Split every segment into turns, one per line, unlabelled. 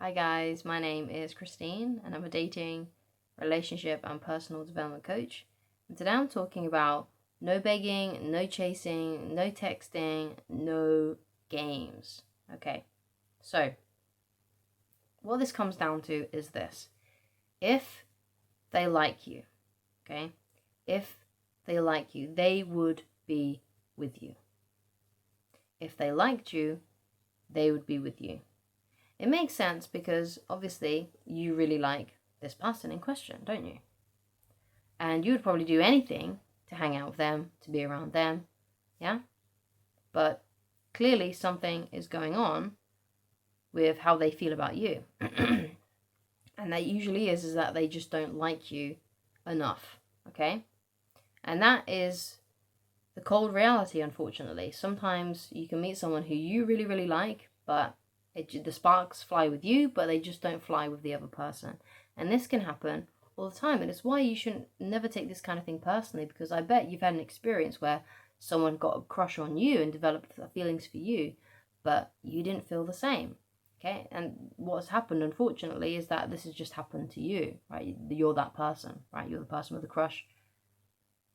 Hi guys, my name is Christine and I'm a dating, relationship and personal development coach. And today I'm talking about no begging, no chasing, no texting, no games. Okay, so what this comes down to is this. If they like you, okay, if they like you, they would be with you. If they liked you, they would be with you. It makes sense because obviously you really like this person in question, don't you? And you would probably do anything to hang out with them, to be around them, yeah? But clearly something is going on with how they feel about you. And that usually is that they just don't like you enough, okay? And that is the cold reality, unfortunately. Sometimes you can meet someone who you really, really like, but the sparks fly with you, but they just don't fly with the other person. And this can happen all the time. And it's why you shouldn't never take this kind of thing personally, because I bet you've had an experience where someone got a crush on you and developed feelings for you, but you didn't feel the same. Okay, and what's happened, unfortunately, is that this has just happened to you, right? You're that person, right? You're the person with the crush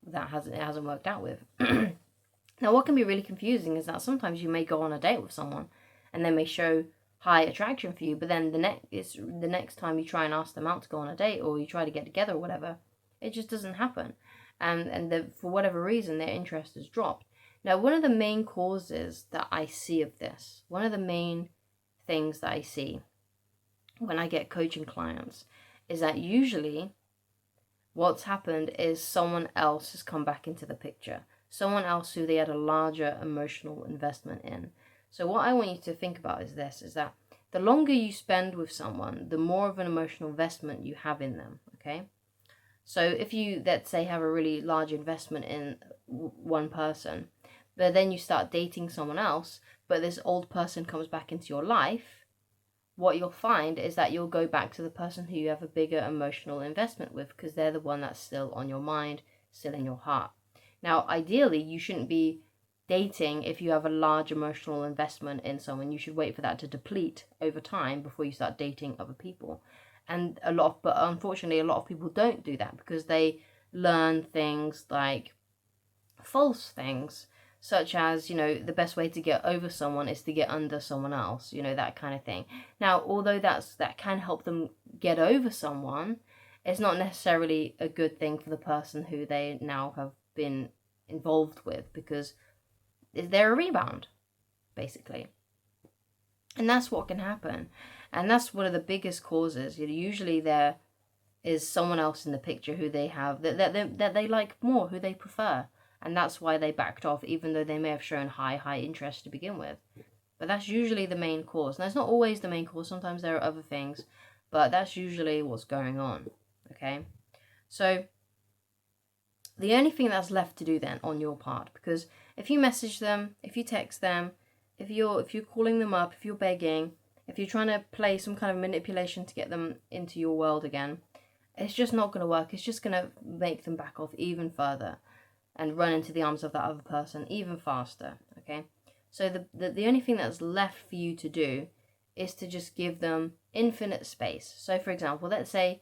that it hasn't worked out with. Now, what can be really confusing is that sometimes you may go on a date with someone and they may show high attraction for you, but then the next time you try and ask them out to go on a date or you try to get together or whatever, it just doesn't happen. And for whatever reason, their interest has dropped. Now, one of the main causes that I see of this, one of the main things that I see when I get coaching clients is that usually what's happened is someone else has come back into the picture. Someone else who they had a larger emotional investment in. So what I want you to think about is this, is that the longer you spend with someone, the more of an emotional investment you have in them, okay? So if you, let's say, have a really large investment in one person, but then you start dating someone else, but this old person comes back into your life, what you'll find is that you'll go back to the person who you have a bigger emotional investment with, because they're the one that's still on your mind, still in your heart. Now, ideally, you shouldn't be dating if you have a large emotional investment in someone. You should wait for that to deplete over time before you start dating other people. And but unfortunately, a lot of people don't do that because they learn things like false things, such as, the best way to get over someone is to get under someone else, that kind of thing. Now, although that can help them get over someone, it's not necessarily a good thing for the person who they now have been involved with, because they're a rebound, basically. And that's what can happen. And that's one of the biggest causes. Usually there is someone else in the picture who they have, that they like more, who they prefer. And that's why they backed off, even though they may have shown high interest to begin with. But that's usually the main cause. Now, it's not always the main cause. Sometimes there are other things. But that's usually what's going on. Okay? So the only thing that's left to do then on your part, because if you message them, if you text them, if you're calling them up, if you're begging, if you're trying to play some kind of manipulation to get them into your world again, it's just not going to work. It's just going to make them back off even further and run into the arms of that other person even faster, okay? So the only thing that's left for you to do is to just give them infinite space. So for example, let's say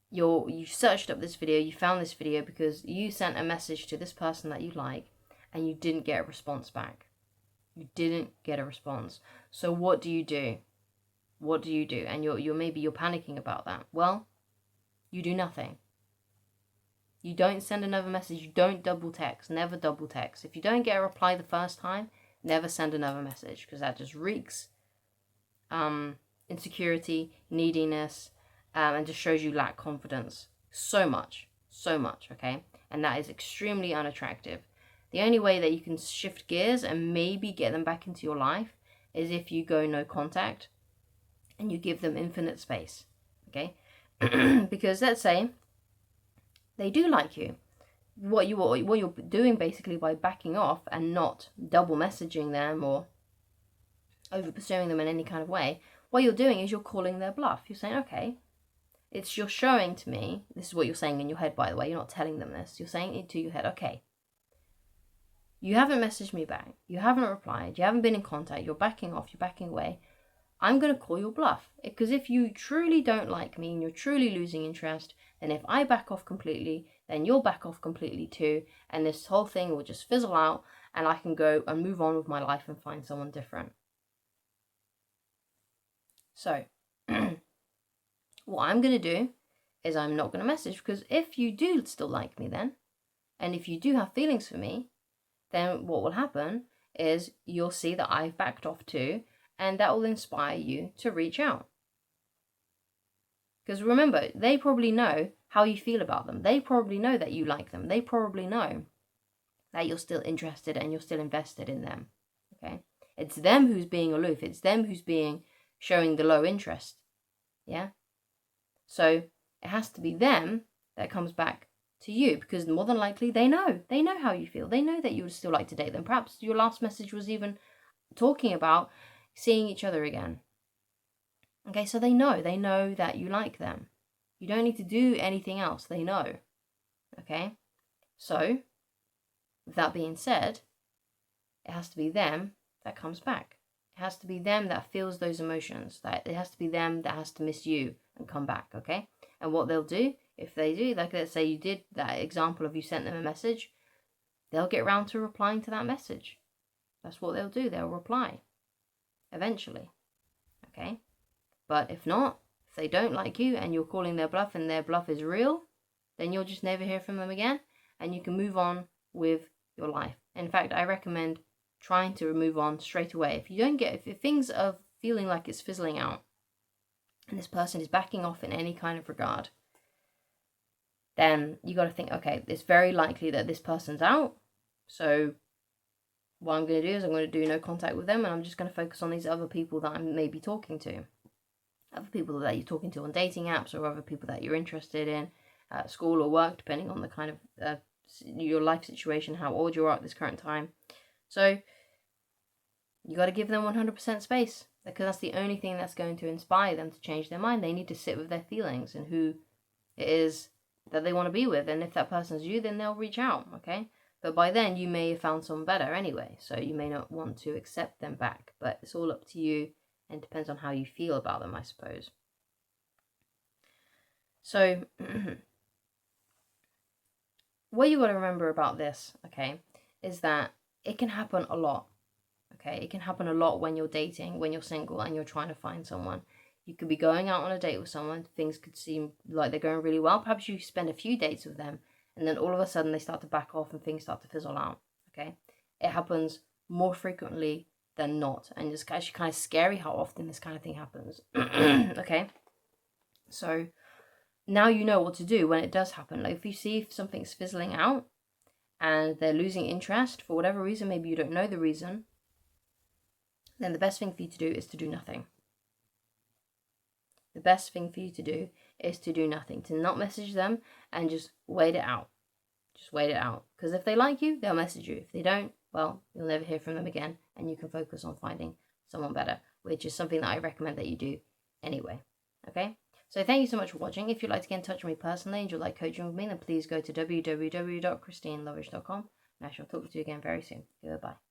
you searched up this video, you found this video because you sent a message to this person that you like and you didn't get a response back. You didn't get a response. So what do you do? What do you do? And you're panicking about that. Well, you do nothing. You don't send another message. You don't double text. Never double text. If you don't get a reply the first time, never send another message, because that just reeks insecurity, neediness, and just shows you lack confidence so much, okay? And that is extremely unattractive. The only way that you can shift gears and maybe get them back into your life is if you go no contact and you give them infinite space, okay? Because let's say they do like you. What you're doing basically by backing off and not double messaging them or over pursuing them in any kind of way, what you're doing is you're calling their bluff. You're saying, okay, you're showing to me, this is what you're saying in your head, by the way, you're not telling them this, you're saying it to your head, okay, you haven't messaged me back, you haven't replied, you haven't been in contact, you're backing off, you're backing away, I'm going to call your bluff. Because if you truly don't like me and you're truly losing interest, then if I back off completely, then you'll back off completely too. And this whole thing will just fizzle out and I can go and move on with my life and find someone different. So, what I'm going to do is I'm not going to message, because if you do still like me then, and if you do have feelings for me, then what will happen is you'll see that I've backed off too, and that will inspire you to reach out. Because remember, they probably know how you feel about them. They probably know that you like them. They probably know that you're still interested and you're still invested in them. Okay? It's them who's being aloof. It's them who's showing the low interest. Yeah? So it has to be them that comes back to you, because more than likely they know how you feel. They know that you would still like to date them. Perhaps your last message was even talking about seeing each other again. Okay, so they know that you like them. You don't need to do anything else. They know. Okay, so with that being said, it has to be them that comes back. It has to be them that feels those emotions. That it has to be them that has to miss you and come back. Okay, and what they'll do, if they do, like let's say you did that example of you sent them a message, they'll get around to replying to that message. That's what they'll do. They'll reply eventually. Okay, but if not, if they don't like you and you're calling their bluff and their bluff is real, then you'll just never hear from them again and you can move on with your life. In fact, I recommend trying to move on straight away. If things are feeling like it's fizzling out and this person is backing off in any kind of regard, then you got to think, okay, it's very likely that this person's out. So what I'm going to do is I'm going to do no contact with them, and I'm just going to focus on these other people that I'm maybe talking to. Other people that you're talking to on dating apps, or other people that you're interested in at school or work, depending on the kind of your life situation, how old you are at this current time. So you got to give them 100% space, because that's the only thing that's going to inspire them to change their mind. They need to sit with their feelings and who it is that they want to be with. And if that person's you, then they'll reach out, okay? But by then, you may have found someone better anyway, so you may not want to accept them back. But it's all up to you, and depends on how you feel about them, I suppose. So, what you got to remember about this, okay, is that it can happen a lot. Okay, it can happen a lot when you're dating, when you're single, and you're trying to find someone. You could be going out on a date with someone, things could seem like they're going really well. Perhaps you spend a few dates with them, and then all of a sudden they start to back off and things start to fizzle out. Okay, it happens more frequently than not, and it's actually kind of scary how often this kind of thing happens. Okay, so now you know what to do when it does happen. Like if you see if something's fizzling out and they're losing interest for whatever reason, maybe you don't know the reason, then the best thing for you to do is to do nothing. The best thing for you to do is to do nothing, to not message them and just wait it out. Just wait it out. Because if they like you, they'll message you. If they don't, well, you'll never hear from them again, and you can focus on finding someone better, which is something that I recommend that you do anyway. Okay? So thank you so much for watching. If you'd like to get in touch with me personally and you'd like coaching with me, then please go to www.christinelovage.com, and I shall talk to you again very soon. Goodbye.